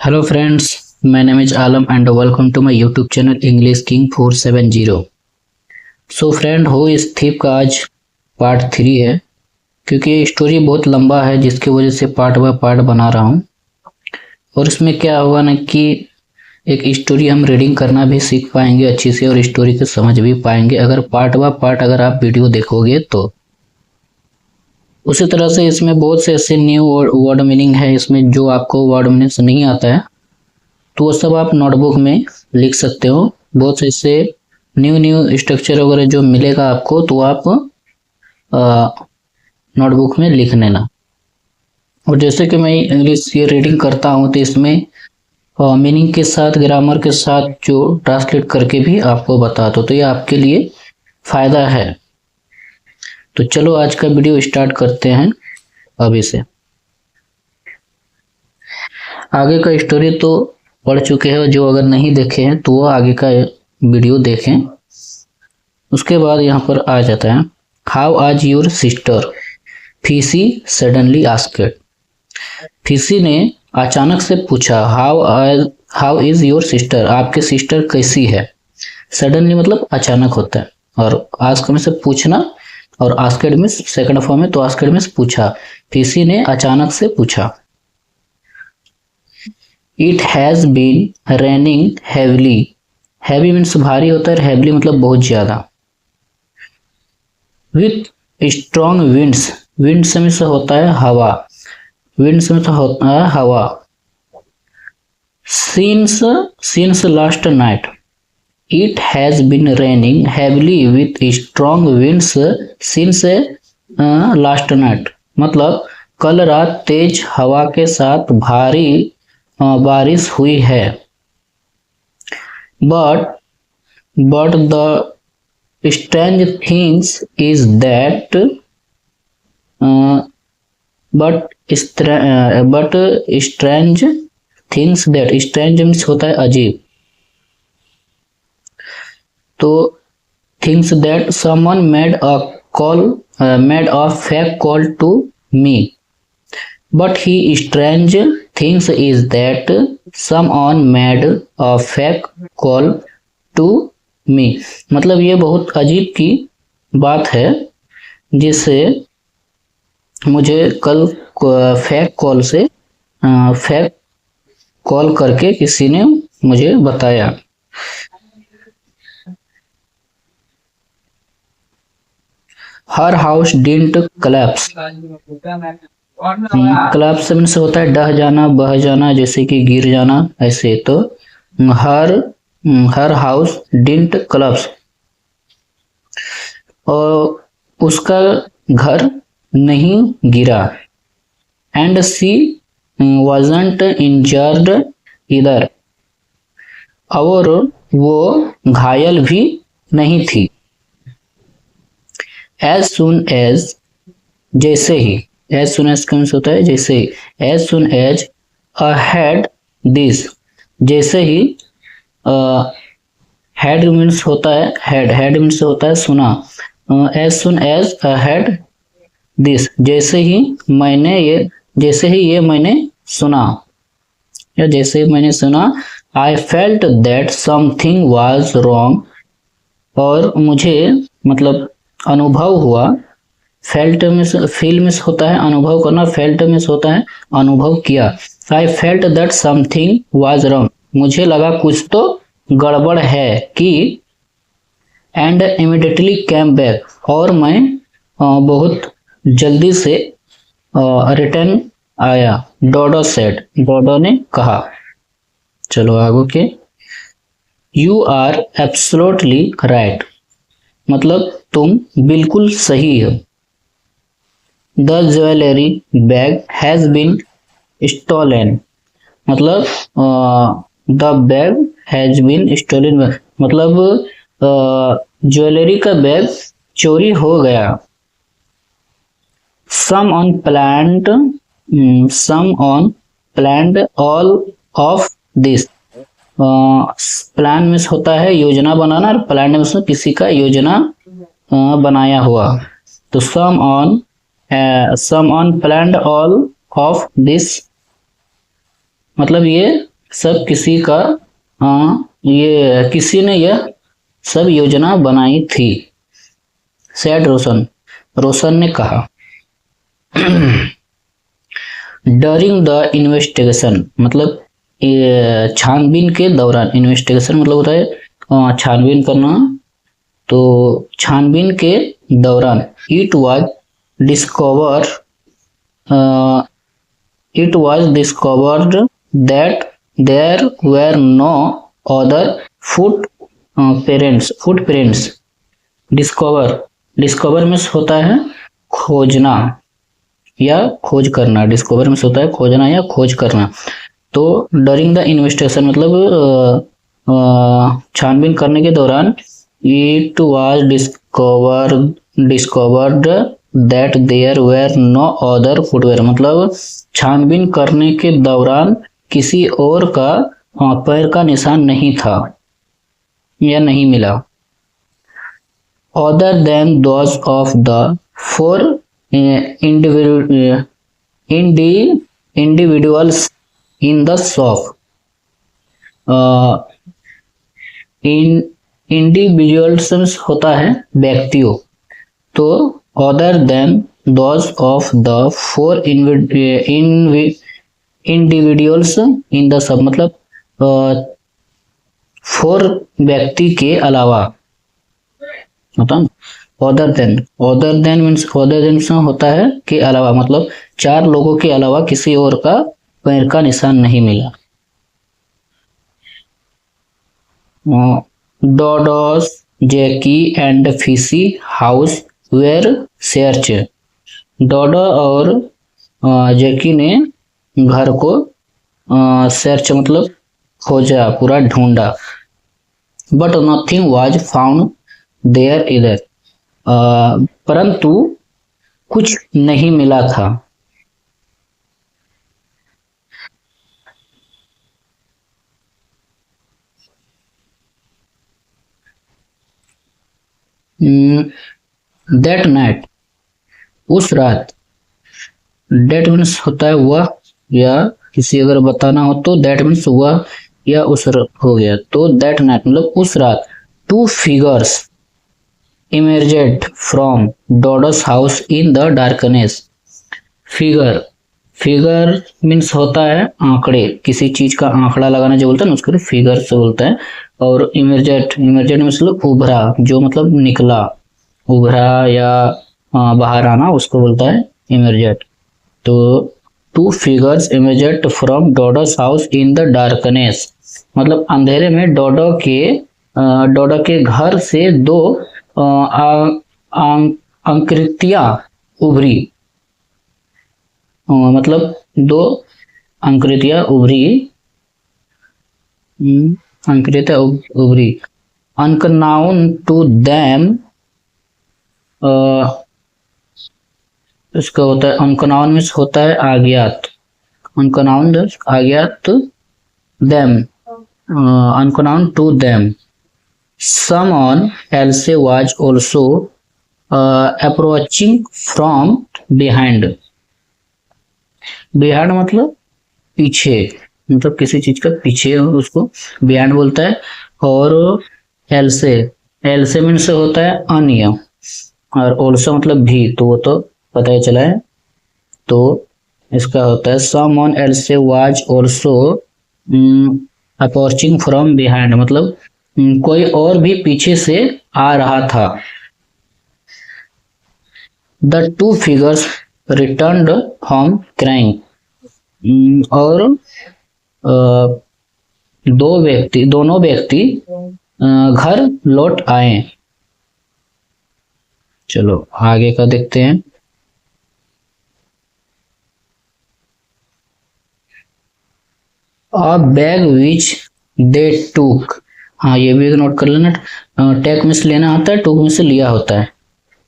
Hello friends, my name is Alam and welcome to my YouTube channel English King 470। So friend हो इस thief का आज part 3 है, क्योंकि ये स्टोरी बहुत लंबा है जिसकी वजह से पार्ट बाय पार्ट बना रहा हूँ। और इसमें क्या होगा ना कि एक स्टोरी हम रीडिंग करना भी सीख पाएंगे अच्छी से और स्टोरी को समझ भी पाएंगे अगर पार्ट बाय पार्ट अगर आप वीडियो देखोगे तो। उसी तरह से इसमें बहुत से ऐसे न्यू वर्ड मीनिंग है इसमें जो आपको वर्ड मीनिंग नहीं आता है तो वो सब आप नोटबुक में लिख सकते हो। बहुत से इससे न्यू स्ट्रक्चर वगैरह जो मिलेगा आपको तो आप नोटबुक में लिख लेना। और जैसे कि मैं इंग्लिश ये रीडिंग करता हूँ तो इसमें मीनिंग के साथ ग्रामर के साथ जो ट्रांसलेट करके भी आपको बता दो तो ये आपके लिए फ़ायदा है। तो चलो आज का वीडियो स्टार्ट करते हैं अभी से। आगे का स्टोरी तो पढ़ चुके हैं, जो अगर नहीं देखे हैं तो वो आगे का वीडियो देखें। उसके बाद यहाँ पर आ जाता है हाउ आज योर सिस्टर, फीसी सडनली आस्क्ड। फीसी ने अचानक से पूछा हाउ इज योर सिस्टर, आपके सिस्टर कैसी है। सडनली मतलब अचानक होता है और आस्क में से पूछना और आस्क्ड में सेकंड फॉर्म है तो आस्क्ड में पूछा। फीसी ने अचानक से पूछा। It has been raining heavily, heavy means भारी होता है, हैवीली मतलब बहुत ज्यादा। विथ स्ट्रॉन्ग विंड्स, विंड्स में से होता है हवा, विंड्स में से होता है हवा। Since last night, it has been raining heavily with strong winds since last night मतलब कल रात तेज हवा के साथ भारी बारिश हुई है। But the strange things is that but strange things that, strange means होता है अजीब, तो things that someone made a fake call to me. But he strange things is that someone made a fake call to me। मतलब ये बहुत अजीब की बात है जिसे मुझे कल फेक कॉल करके किसी ने मुझे बताया। Her house didn't collapse, collapse means होता है ढह जाना, बह जाना, जैसे कि गिर जाना ऐसे। तो हर हाउस डिडंट collapse, और उसका घर नहीं गिरा। And C wasn't injured either, और वो घायल भी नहीं थी। As soon as, जैसे ही, as soon as का मीन्स होता है जैसे ही। as soon as I had this, जैसे ही had मीन्स होता है had मीन्स होता है सुना। as soon as I had this, जैसे ही ये मैंने सुना या जैसे ही मैंने सुना। I felt that something was wrong, और मुझे मतलब अनुभव हुआ। फेल्ट में फील मिस होता है अनुभव करना, फेल्ट मिस होता है अनुभव किया। I felt that something was wrong, मुझे लगा कुछ तो गड़बड़ है कि। एंड इमीडिएटली कैम बैक, और मैं बहुत जल्दी से रिटर्न आया। डोडो सेड, डोडो ने कहा। चलो आगे के। यू आर एब्सोल्युटली राइट, मतलब तुम बिल्कुल सही हो। The jewellery bag has been stolen, मतलब the bag has been stolen मतलब ज्वेलरी का बैग चोरी हो गया। Someone planned all of this, plan में होता है योजना बनाना और प्लान में किसी का योजना बनाया हुआ। तो someone planned all of this मतलब ये सब किसी का ये किसी ने यह सब योजना बनाई थी। सेड रोशन, रोशन ने कहा। डरिंग द इन्वेस्टिगेशन मतलब छानबीन के दौरान, इन्वेस्टिगेशन मतलब होता है छानबीन करना, तो छानबीन के दौरान it was discover that there were no other footprints. Discover में होता है खोजना या खोज करना, डिस्कवर में होता है खोजना या खोज करना। तो डरिंग द इन्वेस्टिगेशन मतलब छानबीन करने के दौरान it was discovered that there were no other footwear मतलब छानबीन करने के दौरान किसी और का पैर का निशान नहीं था या नहीं मिला। Other than those of the four individuals in the shop। Individuals होता है व्यक्तियों, तो other than those of the four individuals in the shop मतलब फोर व्यक्ति के अलावा होता है। अदर देन मीन्स होता है के अलावा मतलब चार लोगों के अलावा किसी और का पैर का निशान नहीं मिला। Dodo's, Jackie and Fishy house were search. Dodo और जैकी ने घर को सर्च मतलब खोजा, पूरा ढूंढा। But nothing was found there इधर, परंतु कुछ नहीं मिला था। दैट नाइट उस रात, डेट मीन्स होता है वह, या किसी अगर बताना हो तो दैट मीन्स वह या उस हो गया, तो दैट नाइट मतलब उस रात two figures emerged from Dodo's house in the darkness। Figure means होता है आंकड़े, किसी चीज का आंकड़ा लगाना जो बोलते हैं ना उसको फिगर से बोलते हैं। और इमर्जेंट मतलब उभरा, जो मतलब निकला, उभरा या बाहर आना उसको बोलता है इमर्जेंट। तो two figures emergent from Dodo's house in the darkness मतलब अंधेरे में डोडो के घर से दो आकृतियां उभरी, मतलब दो आकृतियां उभरी, अनकनाउन टू देम, इसका होता है अनकनाउन मीन्स होता है अज्ञात, अनकनाउन अज्ञात, देम अनकनाउन to them. Someone else was also approaching from behind। behind मतलब पीछे, मतलब किसी चीज का पीछे उसको behind बोलता है। और else मीन्स होता है अन्य, और also मतलब भी, तो वो तो पता ही चला है। तो इसका होता है someone else was also approaching from behind मतलब कोई और भी पीछे से आ रहा था। The two figures returned home crying और दोनों व्यक्ति घर लौट आए। चलो आगे का देखते हैं। अ बैग विच दे टूक, हाँ ये भी नोट कर लेना, टेक में से लेना होता है, टूक में से लिया होता है।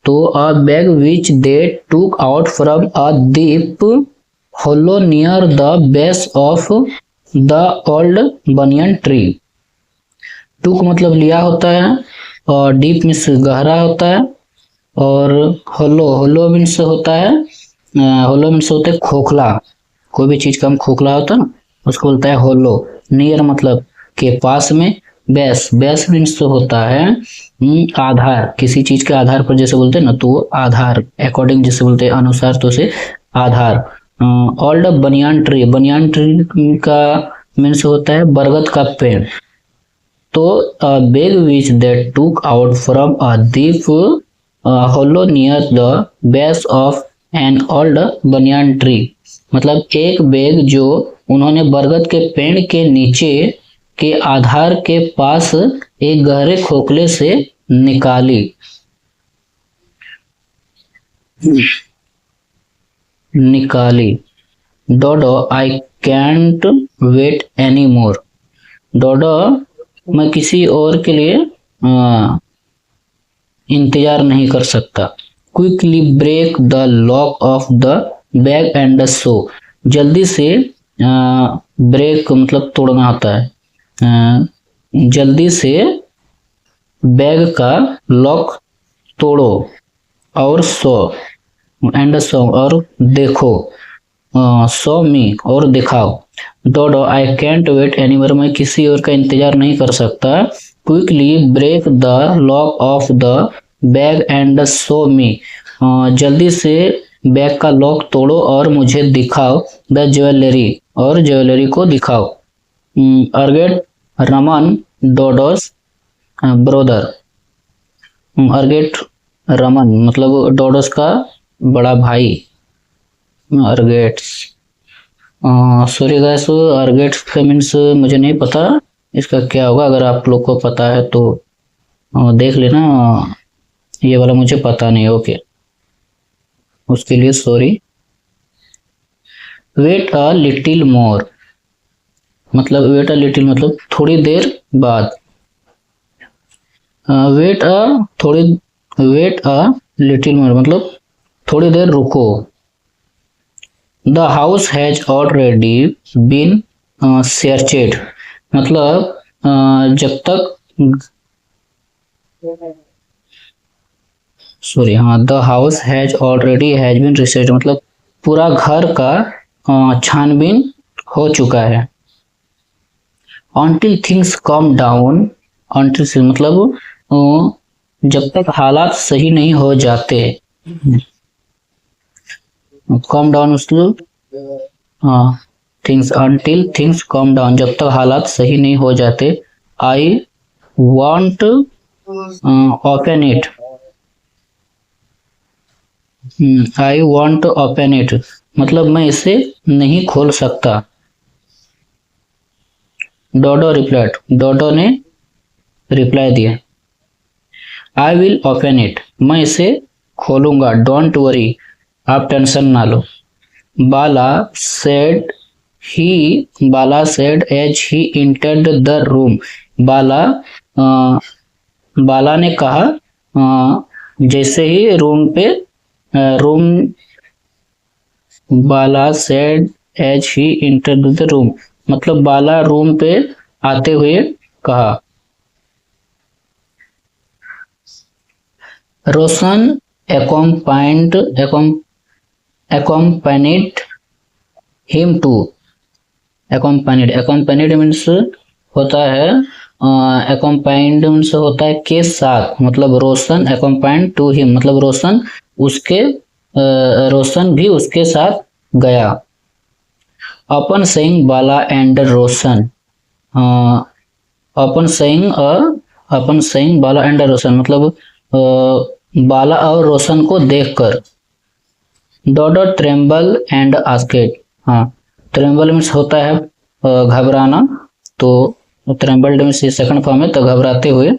तो अ bag which they took out from a deep hollow near the base of the old banyan tree. Took मतलब लिया होता है, और डीप मीन्स गहरा होता है, और होलो मीन्स होता है खोखला, कोई भी चीज का हम खोखला होता है ना, उसको बोलता है होलो। नियर मतलब के पास में। बेस, बेस मीन्स होता है आधार, किसी चीज के आधार पर जैसे बोलते हैं ना, तो वो आधार, अकॉर्डिंग जैसे बोलते हैं अनुसार, तो उसे आधार। Old banyan tree, banyan tree का मीन्स होता है बरगद का पेड़। तो bag which that took out from a deep hollow near the base of an old banyan tree, मतलब एक बेग जो उन्होंने बरगद के पेड़ के नीचे के आधार के पास एक गहरे खोखले से निकाली। निकाली। Dodo I can't wait any more. Dodo मैं किसी और के लिए इंतजार नहीं कर सकता। Quickly break the lock of the bag and show. जल्दी से ब्रेक मतलब तोड़ना होता है। जल्दी से बैग का लॉक तोड़ो और शो, एंड शो और देखो, शो मी और दिखाओ। Dodo I can't wait anymore, मैं किसी और का इंतजार नहीं कर सकता। Quickly break the lock of the bag and show me, जल्दी से बैग का लॉक तोड़ो और मुझे दिखाओ। द ज्वेलरी, और ज्वेलरी को दिखाओ। अर्गेट रमन डोडोस ब्रोदर। अर्गेट रमन मतलब डोडोस का बड़ा भाई। अर्गेट्स, सॉरी गाइस, अर्गेट्स का मीन्स मुझे नहीं पता इसका क्या होगा, अगर आप लोग को पता है तो देख लेना, ये वाला मुझे पता नहीं। ओके, उसके लिए sorry. Wait a little more, मतलब वेट अ लिटिल मतलब थोड़ी देर बाद। वेट अ थोड़ी, वेट अ लिटिल मोर मतलब थोड़ी देर रुको। The house has already been searched, मतलब जब तक, सॉरी हाँ, the house has already has been research मतलब पूरा घर का छानबीन हो चुका है। until things calm down, until मतलब जब तक हालात सही नहीं हो जाते। calm down मतलब हाँ, things, until things calm down जब तक हालात सही नहीं हो जाते। I want open it, I want open it मतलब मैं इसे नहीं खोल सकता। डोडो रिप्लाइड, डोडो ने रिप्लाई दिया। आई विल ओपन इट, मैं इसे खोलूंगा। डोंट वरी, आप टेंशन ना लो। Bala said he, Bala said as he entered the room. Bala Bala ने कहा जैसे ही रूम पे room, Bala said as he entered the room मतलब बाला रूम पे आते हुए कहा। Roshan accompanied him to, accompanied means होता है accompanied मीन्स होता है के साथ, मतलब रोशन accompanied to him मतलब रोशन उसके रोशन भी उसके साथ गया। Upon seeing Bala and Roshan, upon seeing Bala and Roshan मतलब बाला और रोशन को देखकर। डोडो ट्रेम्बल एंड आस्केड, हाँ, ट्रेम्बल मीन्स होता है घबराना, तो ट्रेम्बल्ड मीन्स सेकंड फॉर्म है, तो घबराते हुए।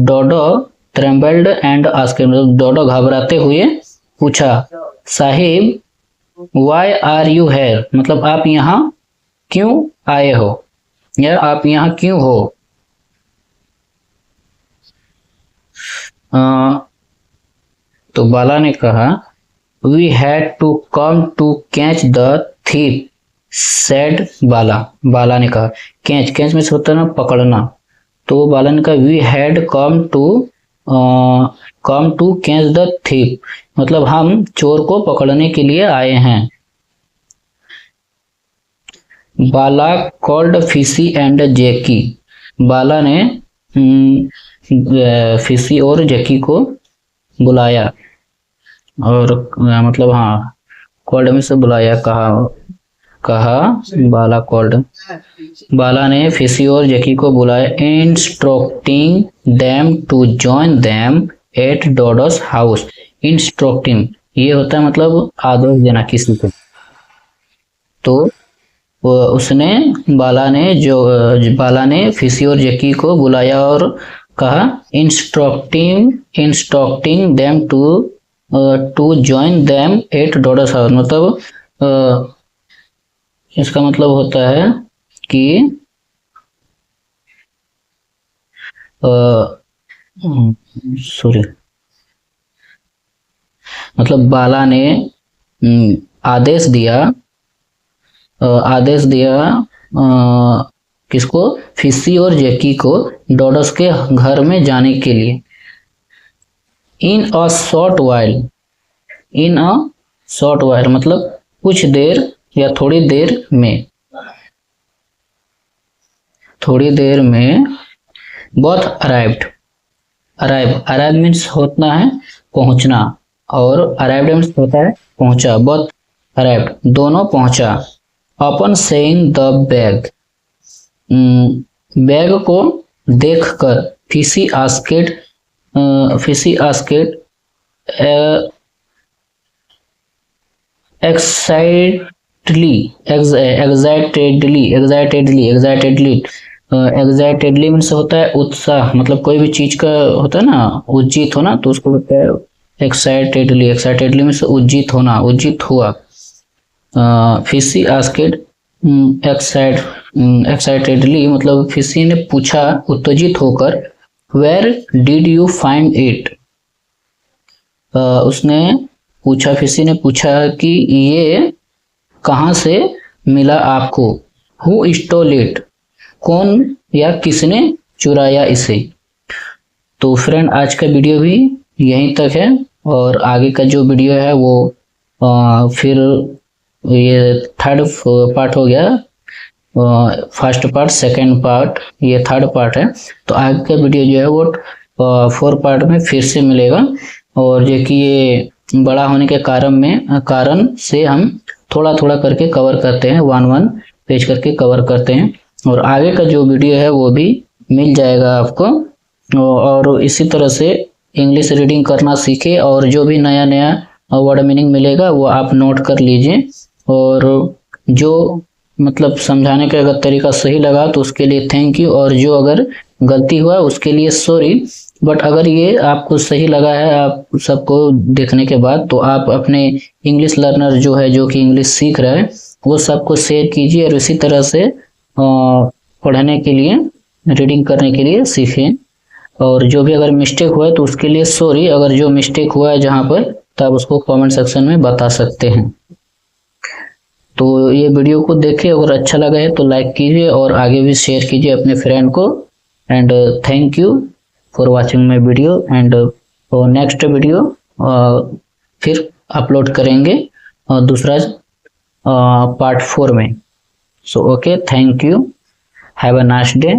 डोडो ट्रेम्बल्ड एंड आस्केड मतलब डोडो घबराते हुए पूछा। Sahib why are you here मतलब आप यहाँ क्यों आए हो, या आप यहाँ क्यों हो। तो बाला ने कहा we had to come to catch the thief said Bala. Bala ने कहा, कैच, कैच में होता है ना पकड़ना, तो बाला ने कहा we had come to catch the thief मतलब हम चोर को पकड़ने के लिए आए हैं। Bala called Fishy and Jackie. Bala ने फिशी और जैकी को बुलाया, और मतलब हाँ, कॉल्ड में से बुलाया, कहा, कहा बाला कॉल्ड, बाला ने फिशी और जैकी को बुलाया, instructing them to join them at Dodo's house. Instructing ये होता है मतलब आदेश देना किसी को। तो उसने बाला ने फिशी और जैकी को बुलाया और कहा, instructing them to join them at Dodo's house. मतलब इसका मतलब होता है कि सॉरी, मतलब बाला ने आदेश दिया, किसको, फिशी और जैकी को डोडस के घर में जाने के लिए। इन अ शॉर्ट वाइल मतलब कुछ देर या थोड़ी देर में बोथ अराइव मीन्स होता है पहुंचना, और अराइव्ड मीन्स होता है पहुंचा। बोथ अराइव्ड दोनों पहुंचा। अपन सेइंग द बैग को देखकर फिशी आस्केड एक्साइटेडली मीन्स होता है उत्साह, मतलब कोई भी चीज का होता है ना उज्जित होना, तो उसको होता है एक्साइटेडली मीन्स उज्जित होना, उज्जित हुआ। फिशी आस्केड एक्साइटेडली मतलब फिशी ने पूछा उत्तेजित होकर, where did you find it. Fishy ने पूछा कि ये कहाँ से मिला आपको। हु स्टोल इट, कौन या किसने चुराया इसे। तो फ्रेंड आज का वीडियो भी यहीं तक है, और आगे का जो वीडियो है वो फिर ये थर्ड पार्ट हो गया, फर्स्ट पार्ट, सेकंड पार्ट, ये थर्ड पार्ट है। तो आगे का वीडियो जो है वो 4 पार्ट में फिर से मिलेगा, और जो कि ये बड़ा होने के कारण से हम थोड़ा थोड़ा करके कवर करते हैं, 1 पेज करके कवर करते हैं, और आगे का जो वीडियो है वो भी मिल जाएगा आपको। और इसी तरह से इंग्लिश रीडिंग करना सीखे, और जो भी नया नया वर्ड मीनिंग मिलेगा वो आप नोट कर लीजिए, और जो मतलब समझाने का अगर तरीका सही लगा तो उसके लिए थैंक यू, और जो अगर गलती हुआ उसके लिए सॉरी। बट अगर ये आपको सही लगा है आप सबको देखने के बाद, तो आप अपने इंग्लिश लर्नर जो है, जो कि इंग्लिश सीख रहा है, वो सबको शेयर कीजिए, और इसी तरह से पढ़ने के लिए, रीडिंग करने के लिए सीखें। और जो भी अगर मिस्टेक हुआ है तो उसके लिए सॉरी, अगर जो मिस्टेक हुआ है जहाँ पर, तो आप उसको कमेंट सेक्शन में बता सकते हैं। तो ये वीडियो को देखें, अगर अच्छा लगा है तो लाइक कीजिए, और आगे भी शेयर कीजिए अपने फ्रेंड को। And thank you for watching my video, and next video फिर अपलोड करेंगे दूसरा पार्ट 4 में। So okay, thank you, have a nice day.